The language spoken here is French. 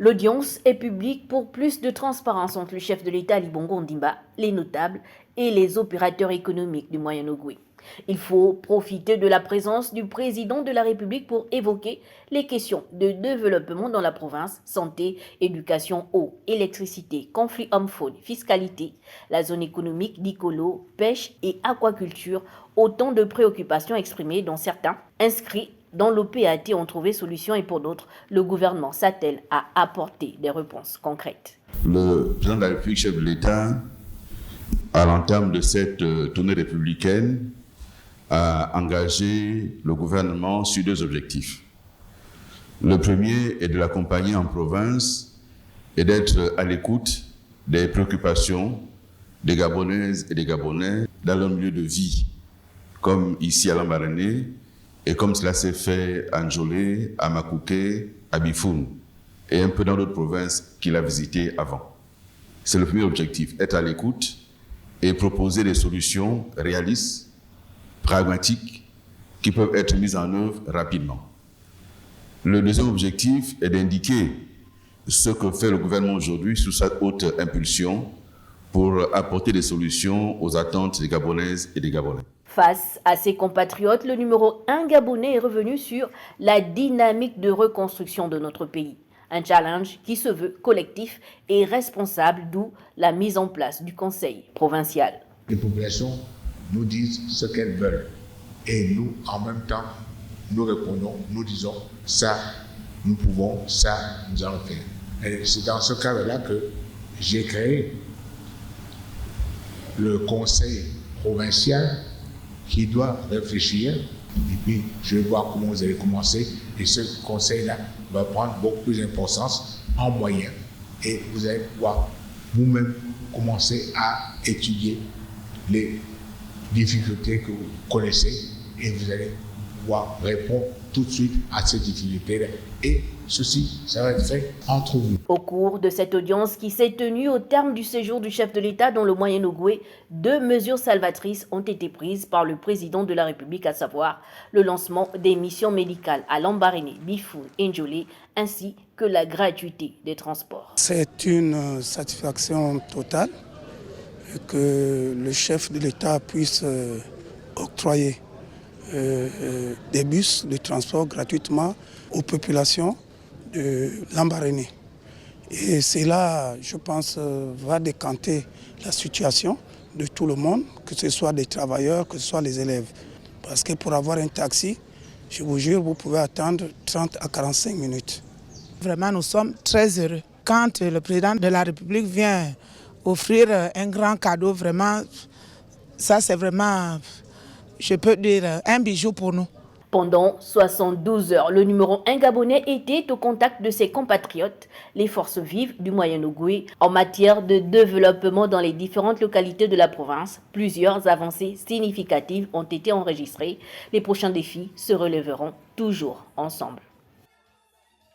L'audience est publique pour plus de transparence entre le chef de l'État Ali Bongo Ondimba, les notables et les opérateurs économiques du Moyen-Ogooué. Il faut profiter de la présence du président de la République pour évoquer les questions de développement dans la province, santé, éducation, eau, électricité, conflit homme-faune, fiscalité, la zone économique d'Icolo, pêche et aquaculture, autant de préoccupations exprimées dont certains inscrits dans l'OPAT ont trouvé solution et pour d'autres, le gouvernement s'attelle à apporter des réponses concrètes. Le président de la République, chef de l'État, à l'entame de cette tournée républicaine, a engagé le gouvernement sur deux objectifs. Le premier est de l'accompagner en province et d'être à l'écoute des préoccupations des Gabonaises et des Gabonais dans leur milieu de vie, comme ici à Lambaréné, et comme cela s'est fait à Njolé, à Makouké, à Bifoun, et un peu dans d'autres provinces qu'il a visitées avant. C'est le premier objectif, être à l'écoute et proposer des solutions réalistes, pragmatiques, qui peuvent être mises en œuvre rapidement. Le deuxième objectif est d'indiquer ce que fait le gouvernement aujourd'hui sous sa haute impulsion pour apporter des solutions aux attentes des Gabonaises et des Gabonais. Face à ses compatriotes, le numéro 1 gabonais est revenu sur la dynamique de reconstruction de notre pays. Un challenge qui se veut collectif et responsable, d'où la mise en place du Conseil provincial. Les populations nous disent ce qu'elles veulent et nous, en même temps, nous répondons, nous disons ça, nous pouvons, ça, nous allons faire. Et c'est dans ce cadre-là que j'ai créé le Conseil provincial qui doit réfléchir, et puis je vais voir comment vous allez commencer, et ce conseil-là va prendre beaucoup plus d'importance en moyens, et vous allez pouvoir vous-même commencer à étudier les difficultés que vous connaissez, et vous allez pouvoir répondre tout de suite à ces difficultés-là. Et ceci, ça va être fait entre vous. Au cours de cette audience qui s'est tenue au terme du séjour du chef de l'État dans le Moyen-Ogooué, 2 mesures salvatrices ont été prises par le président de la République, à savoir le lancement des missions médicales à Lambaréné, Bifoun et Njolé, ainsi que la gratuité des transports. C'est une satisfaction totale que le chef de l'État puisse octroyer des bus de transport gratuitement aux populations de Lambaréné. Et cela, je pense, va décanter la situation de tout le monde, que ce soit des travailleurs, que ce soit les élèves. Parce que pour avoir un taxi, je vous jure, vous pouvez attendre 30 à 45 minutes. Vraiment, nous sommes très heureux. Quand le président de la République vient offrir un grand cadeau, vraiment, ça c'est vraiment, je peux dire, un bijou pour nous. Pendant 72 heures, le numéro 1 gabonais était au contact de ses compatriotes, les forces vives du Moyen-Ogooué. En matière de développement dans les différentes localités de la province, plusieurs avancées significatives ont été enregistrées. Les prochains défis se relèveront toujours ensemble.